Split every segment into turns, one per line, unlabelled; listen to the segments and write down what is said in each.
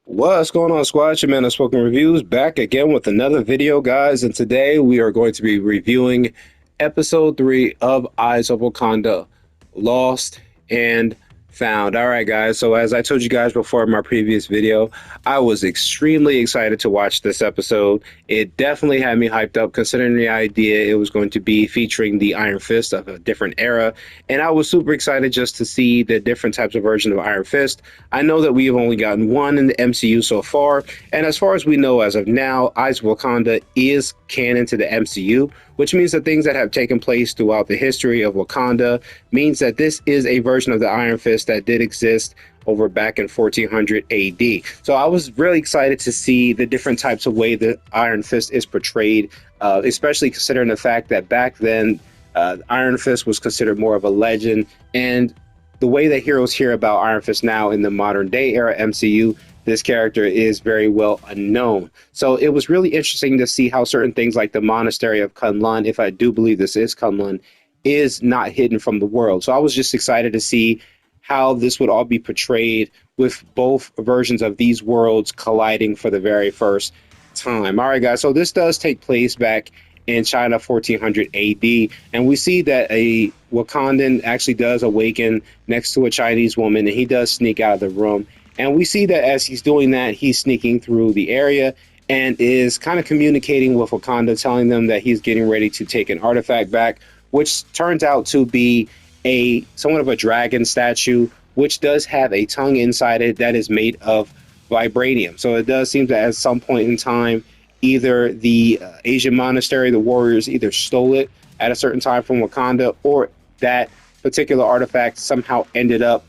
What's going on, squad? It's your man, Unspoken Reviews, back again with another video, guys. And today we are going to be reviewing episode 3 of Eyes of Wakanda, Lost and Found. All right, guys. So as I told you guys before in my previous video, I was extremely excited to watch this episode. It definitely had me hyped up, considering the idea it was going to be featuring the Iron Fist of a different era. And I was super excited just to see the different types of version of Iron Fist. I know that we have only gotten one in the MCU so far, and as far as we know as of now, Eyes of Wakanda is canon to the MCU, which means that things that have taken place throughout the history of Wakanda means that this is a version of the Iron Fist that did exist over back in 1400 AD. So I was really excited to see the different types of way the Iron Fist is portrayed, especially considering the fact that back then Iron Fist was considered more of a legend, and the way that heroes hear about Iron Fist now in the modern day era MCU, this character is very well unknown. So it was really interesting to see how certain things like the monastery of Kunlun, if I do believe this is Kunlun, is not hidden from the world. So I was just excited to see how this would all be portrayed with both versions of these worlds colliding for the very first time. All right, guys, so this does take place back in China 1400 AD, and we see that a Wakandan actually does awaken next to a Chinese woman, and he does sneak out of the room. And we see that as he's doing that, he's sneaking through the area and is kind of communicating with Wakanda, telling them that he's getting ready to take an artifact back, which turns out to be a somewhat of a dragon statue, which does have a tongue inside it that is made of vibranium. So it does seem that at some point in time, either the Asian monastery, the warriors either stole it at a certain time from Wakanda, or that particular artifact somehow ended up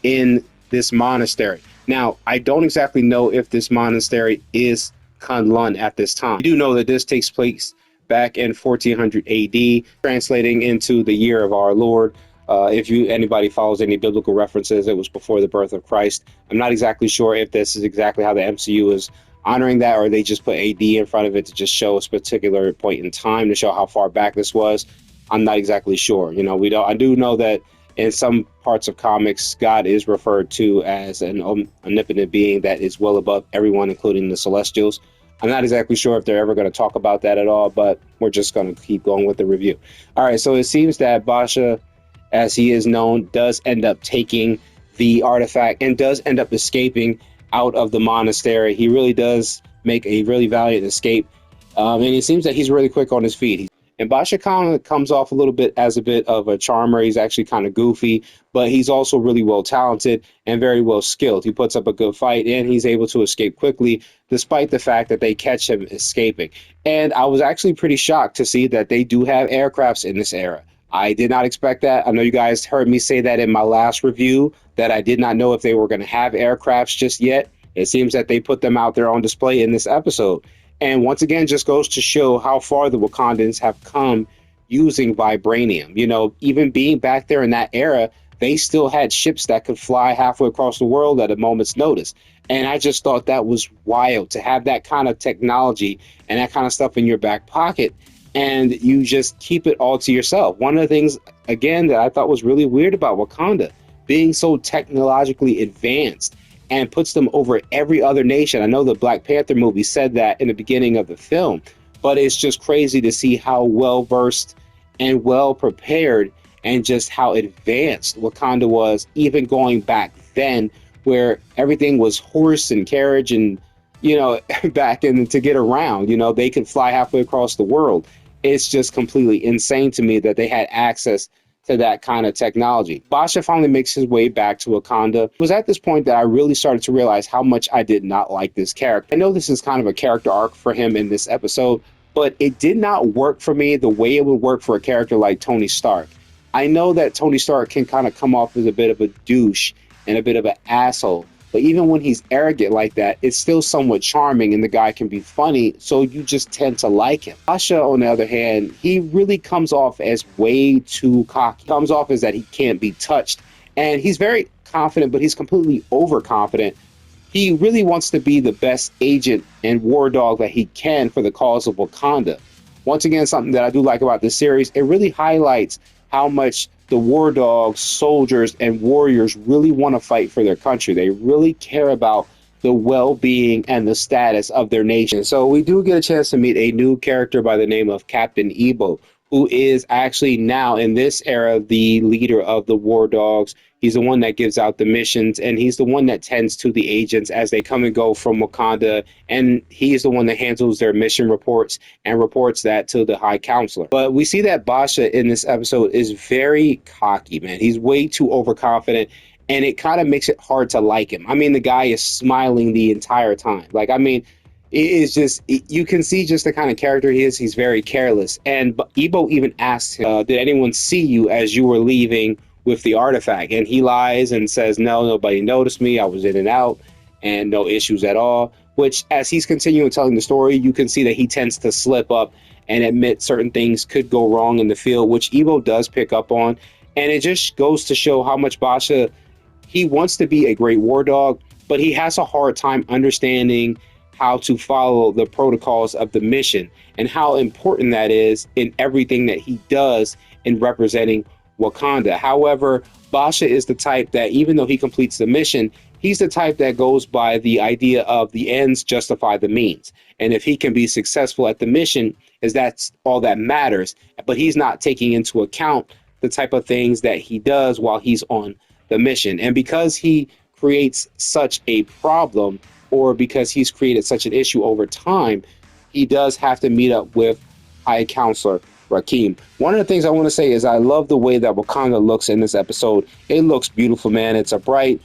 in this monastery. Now, I don't exactly know if this monastery is Kunlun at this time. I do know that this takes place back in 1400 AD, translating into the year of our Lord. If anybody follows any biblical references, it was before the birth of Christ. I'm not exactly sure if this is exactly how the MCU is honoring that, or they just put AD in front of it to just show a particular point in time to show how far back this was. I'm not exactly sure. You know, I do know that in some parts of comics, God is referred to as an omnipotent being that is well above everyone, including the Celestials. I'm not exactly sure if they're ever going to talk about that at all, but we're just going to keep going with the review. All right, so it seems that Basha, as he is known, does end up taking the artifact and does end up escaping out of the monastery. He really does make a really valiant escape, and it seems that he's really quick on his feet. And Basha kind of comes off a little bit as a bit of a charmer. He's actually kind of goofy, but he's also really well talented and very well skilled. He puts up a good fight, and he's able to escape quickly, despite the fact that they catch him escaping. And I was actually pretty shocked to see that they do have aircrafts in this era. I did not expect that. I know you guys heard me say that in my last review, that I did not know if they were going to have aircrafts just yet. It seems that they put them out there on display in this episode. And once again, just goes to show how far the Wakandans have come using vibranium. You know, even being back there in that era, they still had ships that could fly halfway across the world at a moment's notice. And I just thought that was wild to have that kind of technology and that kind of stuff in your back pocket, and you just keep it all to yourself. One of the things, again, that I thought was really weird about Wakanda being so technologically advanced and puts them over every other nation. I know the Black Panther movie said that in the beginning of the film, but it's just crazy to see how well versed and well prepared and just how advanced Wakanda was, even going back then, where everything was horse and carriage and, you know, back in to get around, you know, they could fly halfway across the world. It's just completely insane to me that they had access to that kind of technology. Basha finally makes his way back to Wakanda. It was at this point that I really started to realize how much I did not like this character. I know this is kind of a character arc for him in this episode, but it did not work for me the way it would work for a character like Tony Stark. I know that Tony Stark can kind of come off as a bit of a douche and a bit of an asshole, but even when he's arrogant like that, it's still somewhat charming, and the guy can be funny, so you just tend to like him. Basha, on the other hand, he really comes off as way too cocky. Comes off as that he can't be touched, and he's very confident, but he's completely overconfident. He really wants to be the best agent and war dog that he can for the cause of Wakanda. Once again, something that I do like about this series, it really highlights how much the war dogs, soldiers, and warriors really want to fight for their country. They really care about the well-being and the status of their nation. So we do get a chance to meet a new character by the name of Captain Ebo, who is actually now in this era the leader of the War Dogs. He's the one that gives out the missions, and he's the one that tends to the agents as they come and go from Wakanda, and he is the one that handles their mission reports and reports that to the High Counselor. But we see that Basha in this episode is very cocky, man. He's way too overconfident, and it kind of makes it hard to like him. I mean, the guy is smiling the entire time. Like, I mean, it is just, you can see just the kind of character he is. He's very careless. And Ebo even asks him, did anyone see you as you were leaving with the artifact? And he lies and says, no, nobody noticed me. I was in and out and no issues at all. Which, as he's continuing telling the story, you can see that he tends to slip up and admit certain things could go wrong in the field, which Ebo does pick up on. And it just goes to show how much Basha, he wants to be a great war dog, but he has a hard time understanding how to follow the protocols of the mission and how important that is in everything that he does in representing Wakanda. However, Basha is the type that, even though he completes the mission, he's the type that goes by the idea of the ends justify the means. And if he can be successful at the mission, that's all that matters. But he's not taking into account the type of things that he does while he's on the mission. And because he creates such a problem, or because he's created such an issue over time, he does have to meet up with High Counselor Rakim. One of the things I want to say is I love the way that Wakanda looks in this episode. It looks beautiful, man. It's a bright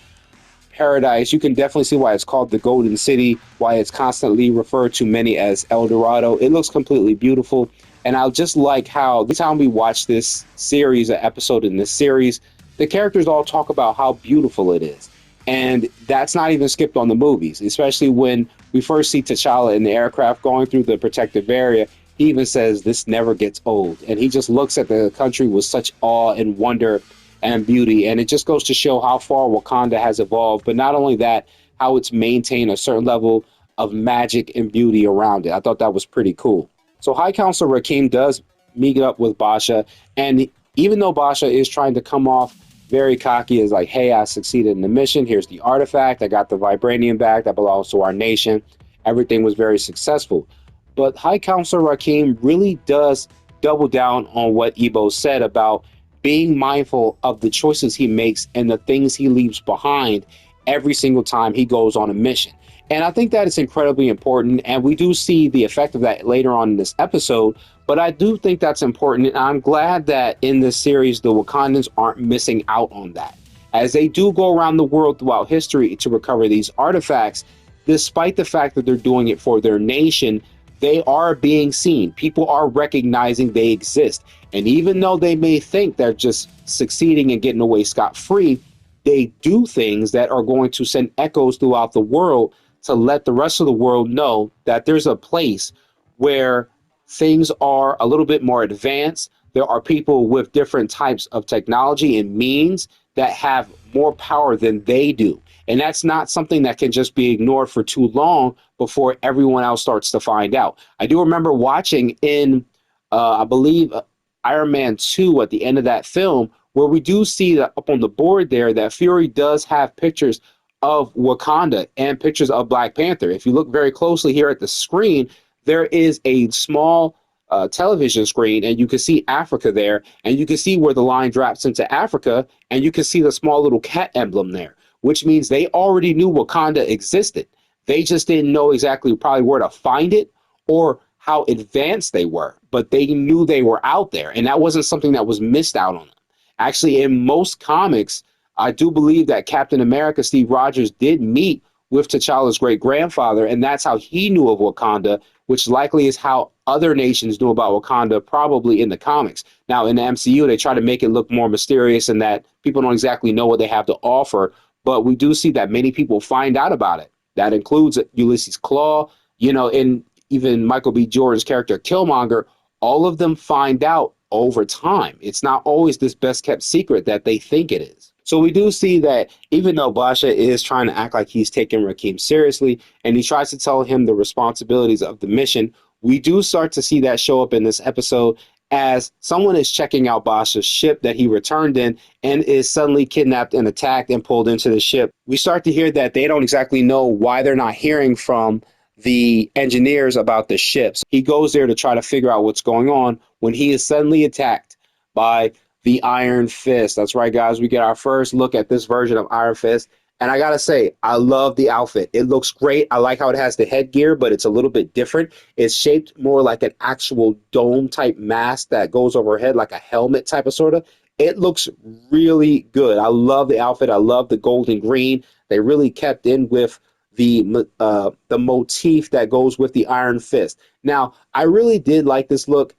paradise. You can definitely see why it's called the Golden City, why it's constantly referred to many as El Dorado. It looks completely beautiful. And I just like how every time we watch this series, an episode in this series, the characters all talk about how beautiful it is. And that's not even skipped on the movies, especially when we first see T'Challa in the aircraft going through the protective area. He even says, this never gets old. And he just looks at the country with such awe and wonder and beauty. And it just goes to show how far Wakanda has evolved. But not only that, how it's maintained a certain level of magic and beauty around it. I thought that was pretty cool. So High Counselor Rakim does meet up with Basha. And even though Basha is trying to come off very cocky, is like, hey, I succeeded in the mission. Here's the artifact. I got the vibranium back that belongs to our nation. Everything was very successful. But High Counselor Rakim really does double down on what Ebo said about being mindful of the choices he makes and the things he leaves behind every single time he goes on a mission. And I think that is incredibly important. And we do see the effect of that later on in this episode. But I do think that's important. And I'm glad that in this series, the Wakandans aren't missing out on that. As they do go around the world throughout history to recover these artifacts, despite the fact that they're doing it for their nation, they are being seen. People are recognizing they exist. And even though they may think they're just succeeding and getting away scot-free, they do things that are going to send echoes throughout the world to let the rest of the world know that there's a place where things are a little bit more advanced. There are people with different types of technology and means that have more power than they do. And that's not something that can just be ignored for too long before everyone else starts to find out. I do remember watching in, I believe, Iron Man 2 at the end of that film, where we do see that up on the board there that Fury does have pictures of Wakanda and pictures of Black Panther. If you look very closely here at the screen, there is a small television screen, and you can see Africa there, and you can see where the line drops into Africa, and you can see the small little cat emblem there, which means they already knew Wakanda existed. They just didn't know exactly probably where to find it or how advanced they were, but they knew they were out there, and that wasn't something that was missed out on them. Actually, in most comics, I do believe that Captain America, Steve Rogers, did meet with T'Challa's great-grandfather, and that's how he knew of Wakanda, which likely is how other nations knew about Wakanda, probably in the comics. Now, in the MCU, they try to make it look more mysterious and that people don't exactly know what they have to offer, but we do see that many people find out about it. That includes Ulysses Claw, and even Michael B. Jordan's character Killmonger. All of them find out over time. It's not always this best-kept secret that they think it is. So we do see that even though Basha is trying to act like he's taking Rakim seriously, and he tries to tell him the responsibilities of the mission, we do start to see that show up in this episode as someone is checking out Basha's ship that he returned in and is suddenly kidnapped and attacked and pulled into the ship. We start to hear that they don't exactly know why they're not hearing from the engineers about the ships. He goes there to try to figure out what's going on when he is suddenly attacked by the Iron Fist. That's right, guys. We get our first look at this version of Iron Fist. And I gotta say, I love the outfit. It looks great. I like how it has the headgear, but it's a little bit different. It's shaped more like an actual dome type mask that goes over her head, like a helmet type of sort of. It looks really good. I love the outfit. I love the gold and green. They really kept in with the motif that goes with the Iron Fist. Now, I really did like this look.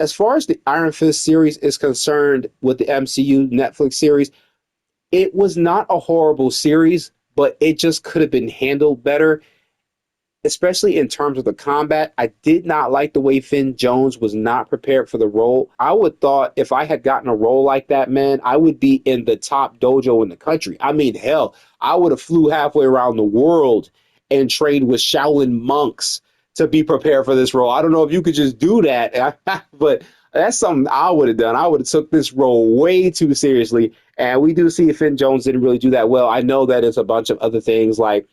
As far as the Iron Fist series is concerned with the MCU Netflix series, it was not a horrible series, but it just could have been handled better, especially in terms of the combat. I did not like the way Finn Jones was not prepared for the role. I would thought if I had gotten a role like that, man, I would be in the top dojo in the country. I mean, hell, I would have flew halfway around the world and trained with Shaolin monks to be prepared for this role. I don't know if you could just do that, but that's something I would have done. I would have took this role way too seriously. And we do see Finn Jones didn't really do that well. I know that it's a bunch of other things like,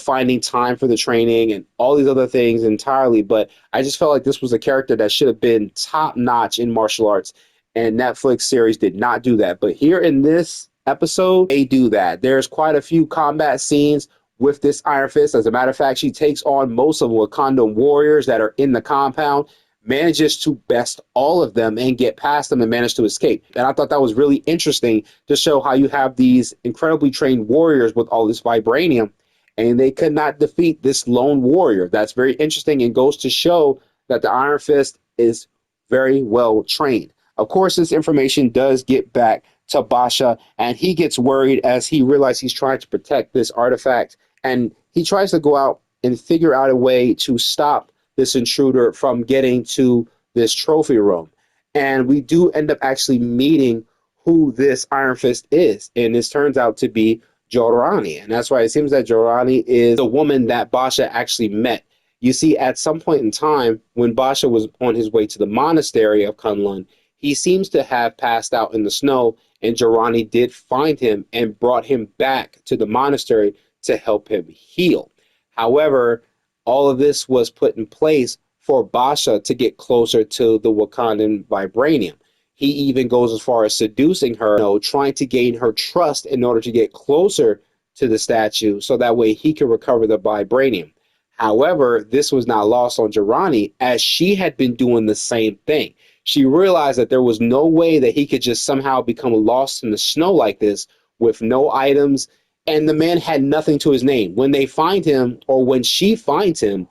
finding time for the training and all these other things entirely. But I just felt like this was a character that should have been top notch in martial arts. And Netflix series did not do that. But here in this episode, they do that. There's quite a few combat scenes with this Iron Fist. As a matter of fact, she takes on most of Wakanda warriors that are in the compound, manages to best all of them and get past them and manage to escape. And I thought that was really interesting to show how you have these incredibly trained warriors with all this vibranium, and they could not defeat this lone warrior. That's very interesting and goes to show that the Iron Fist is very well trained. Of course, this information does get back to Basha, and he gets worried as he realizes he's trying to protect this artifact, and he tries to go out and figure out a way to stop this intruder from getting to this trophy room. And we do end up actually meeting who this Iron Fist is, and this turns out to be Jorani. And that's why it seems that Jorani is the woman that Basha actually met. You see, at some point in time, when Basha was on his way to the monastery of Kunlun, he seems to have passed out in the snow, and Jorani did find him and brought him back to the monastery to help him heal. However, all of this was put in place for Basha to get closer to the Wakandan vibranium. He even goes as far as seducing her, trying to gain her trust in order to get closer to the statue so that way he can recover the vibranium. However, this was not lost on Jorani, as she had been doing the same thing. She realized that there was no way that he could just somehow become lost in the snow like this with no items, and the man had nothing to his name. When they find him, or when she finds him,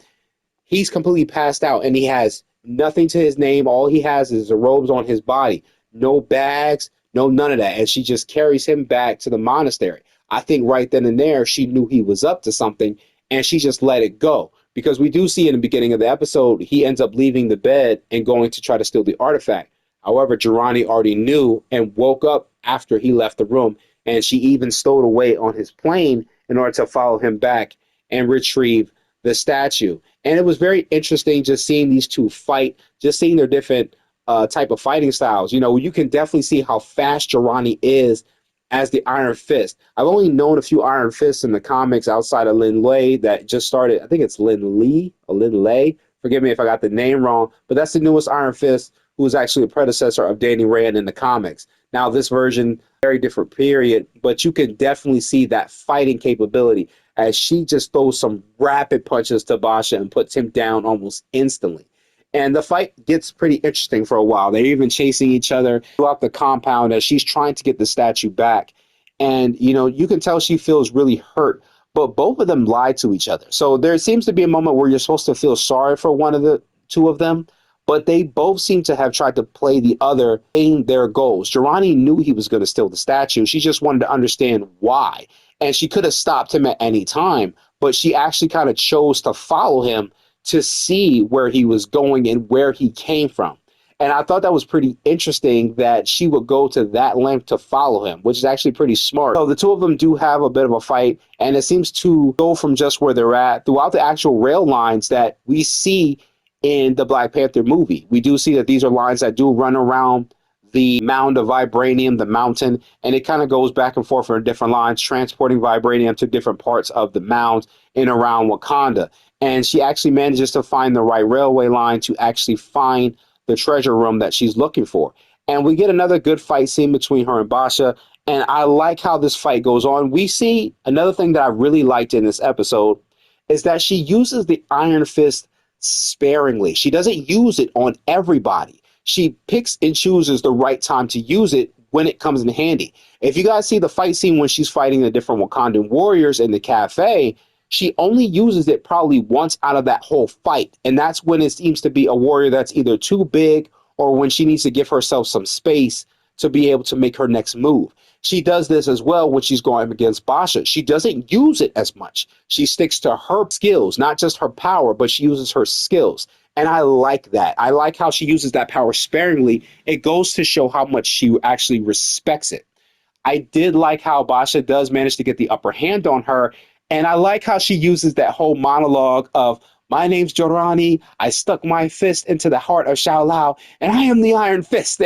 he's completely passed out and he has nothing to his name. All he has is the robes on his body, no bags, no none of that. And she just carries him back to the monastery. I think right then and there, she knew he was up to something and she just let it go. Because we do see in the beginning of the episode, he ends up leaving the bed and going to try to steal the artifact. However, Jorani already knew and woke up after he left the room. And she even stowed away on his plane in order to follow him back and retrieve the statue. And it was very interesting just seeing these two fight, just seeing their different type of fighting styles. You can definitely see how fast Jorani is as the Iron Fist. I've only known a few Iron Fists in the comics outside of Lin Lei that just started. I think it's Lin Lee or Lin Lei. Forgive me if I got the name wrong, but that's the newest Iron Fist, who was actually a predecessor of Danny Rand in the comics. Now, this version, very different period, but you can definitely see that fighting capability as she just throws some rapid punches to Basha and puts him down almost instantly. And the fight gets pretty interesting for a while. They're even chasing each other throughout the compound as she's trying to get the statue back. And, you can tell she feels really hurt, but both of them lied to each other. So there seems to be a moment where you're supposed to feel sorry for one of the two of them, but they both seem to have tried to play the other in their goals. Jorani knew he was going to steal the statue. She just wanted to understand why. And she could have stopped him at any time, but she actually kind of chose to follow him to see where he was going and where he came from. And I thought that was pretty interesting that she would go to that length to follow him, which is actually pretty smart. So the two of them do have a bit of a fight, and it seems to go from just where they're at throughout the actual rail lines that we see in the Black Panther movie. We do see that these are lines that do run around the mound of vibranium, the mountain, and it kind of goes back and forth for different lines, transporting vibranium to different parts of the mound in around Wakanda. And she actually manages to find the right railway line to actually find the treasure room that she's looking for. And we get another good fight scene between her and Basha. And I like how this fight goes on. We see another thing that I really liked in this episode is that she uses the Iron Fist sparingly. She doesn't use it on everybody. She picks and chooses the right time to use it when it comes in handy. If you guys see the fight scene when she's fighting the different Wakandan warriors in the cafe, she only uses it probably once out of that whole fight. And that's when it seems to be a warrior that's either too big or when she needs to give herself some space to be able to make her next move. She does this as well when she's going against Basha. She doesn't use it as much. She sticks to her skills, not just her power, but she uses her skills. And I like that. I like how she uses that power sparingly. It goes to show how much she actually respects it. I did like how Basha does manage to get the upper hand on her. And I like how she uses that whole monologue of, my name's Jorani. I stuck my fist into the heart of Shao Lao, and I am the Iron Fist.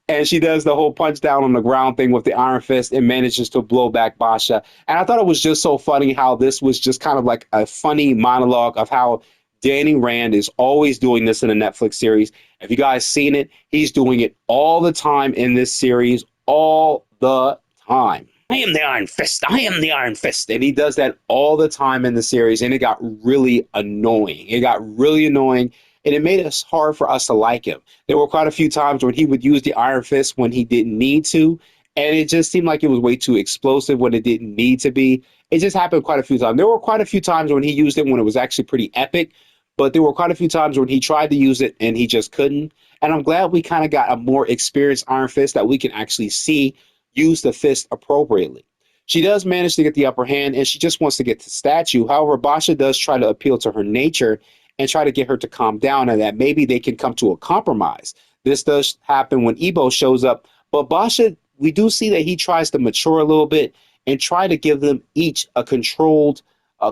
And she does the whole punch down on the ground thing with the Iron Fist and manages to blow back Basha. And I thought it was just so funny how this was just kind of like a funny monologue of how Danny Rand is always doing this in a Netflix series. If you guys seen it, he's doing it all the time in this series, all the time. I am the Iron Fist. I am the Iron Fist. And he does that all the time in the series. And it got really annoying. It got really annoying. And it made it hard for us to like him. There were quite a few times when he would use the Iron Fist when he didn't need to. And it just seemed like it was way too explosive when it didn't need to be. It just happened quite a few times. There were quite a few times when he used it when it was actually pretty epic. But there were quite a few times when he tried to use it and he just couldn't. And I'm glad we kind of got a more experienced Iron Fist that we can actually see use the fist appropriately. She does manage to get the upper hand and she just wants to get the statue. However, Basha does try to appeal to her nature and try to get her to calm down and that maybe they can come to a compromise. This does happen when Ebo shows up, but Basha, we do see that he tries to mature a little bit and try to give them each a controlled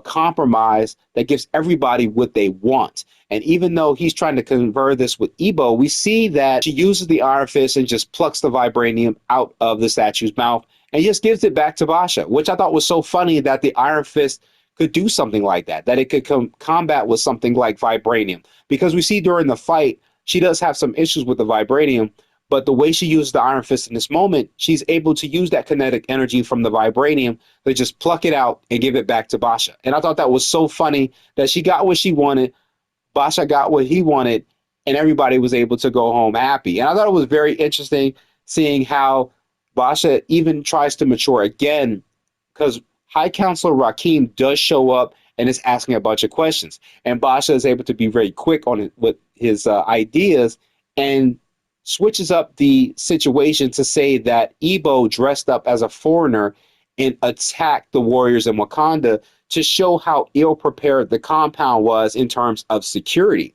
compromise that gives everybody what they want. And even though he's trying to convert this with Ebo, we see that she uses the Iron Fist and just plucks the vibranium out of the statue's mouth and just gives it back to Basha, which I thought was so funny that the Iron Fist could do something like that it could combat with something like vibranium. Because we see during the fight, she does have some issues with the vibranium, but the way she uses the Iron Fist in this moment, she's able to use that kinetic energy from the vibranium to just pluck it out and give it back to Basha. And I thought that was so funny that she got what she wanted, Basha got what he wanted, and everybody was able to go home happy. And I thought it was very interesting seeing how Basha even tries to mature again, because High Counselor Rakim does show up and is asking a bunch of questions. And Basha is able to be very quick on it with his ideas and switches up the situation to say that Ebo dressed up as a foreigner and attacked the warriors in Wakanda to show how ill-prepared the compound was in terms of security.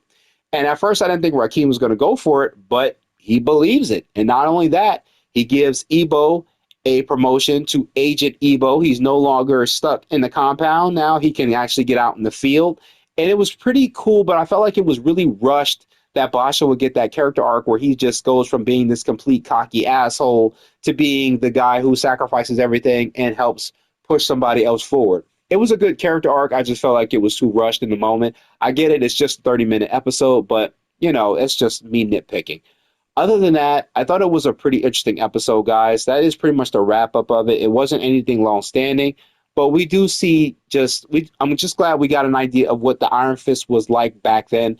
And at first, I didn't think Rakim was going to go for it, but he believes it. And not only that, he gives Ebo a promotion to Agent Ebo. He's no longer stuck in the compound. Now he can actually get out in the field. And it was pretty cool, but I felt like it was really rushed that Basha would get that character arc where he just goes from being this complete cocky asshole to being the guy who sacrifices everything and helps push somebody else forward. It was a good character arc. I just felt like it was too rushed in the moment. I get it. It's just a 30-minute episode, but, you know, it's just me nitpicking. Other than that, I thought it was a pretty interesting episode, guys. That is pretty much the wrap-up of it. It wasn't anything long-standing, but we do see I'm just glad we got an idea of what the Iron Fist was like back then.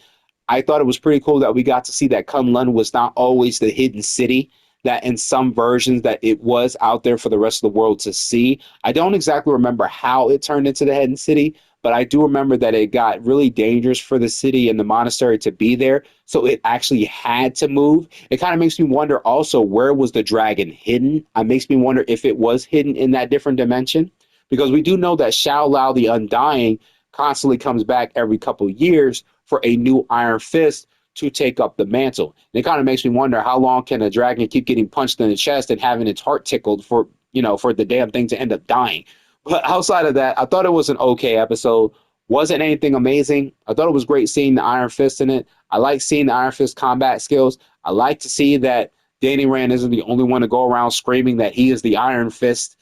I thought it was pretty cool that we got to see that Kunlun was not always the hidden city, that in some versions that it was out there for the rest of the world to see. I don't exactly remember how it turned into the hidden city, but I do remember that it got really dangerous for the city and the monastery to be there, so it actually had to move. It kind of makes me wonder also, where was the dragon hidden? It makes me wonder if it was hidden in that different dimension, because we do know that Shao Lao the Undying constantly comes back every couple of years for a new Iron Fist to take up the mantle. And it kind of makes me wonder, how long can a dragon keep getting punched in the chest and having its heart tickled for the damn thing to end up dying? But outside of that, I thought it was an okay episode. Wasn't anything amazing. I thought it was great seeing the Iron Fist in it. I like seeing the Iron Fist combat skills. I like to see that Danny Rand isn't the only one to go around screaming that he is the Iron Fist.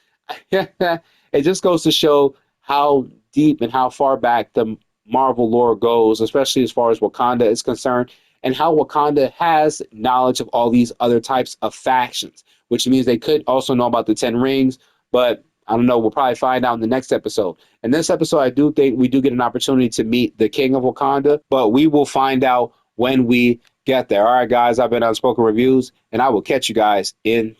It just goes to show how deep and how far back the Marvel lore goes, especially as far as Wakanda is concerned, and how Wakanda has knowledge of all these other types of factions, which means they could also know about the Ten Rings, but I don't know. We'll probably find out in the next episode. In this episode, I do think we do get an opportunity to meet the King of Wakanda, but we will find out when we get there. All right, guys, I've been Unspoken Reviews, and I will catch you guys in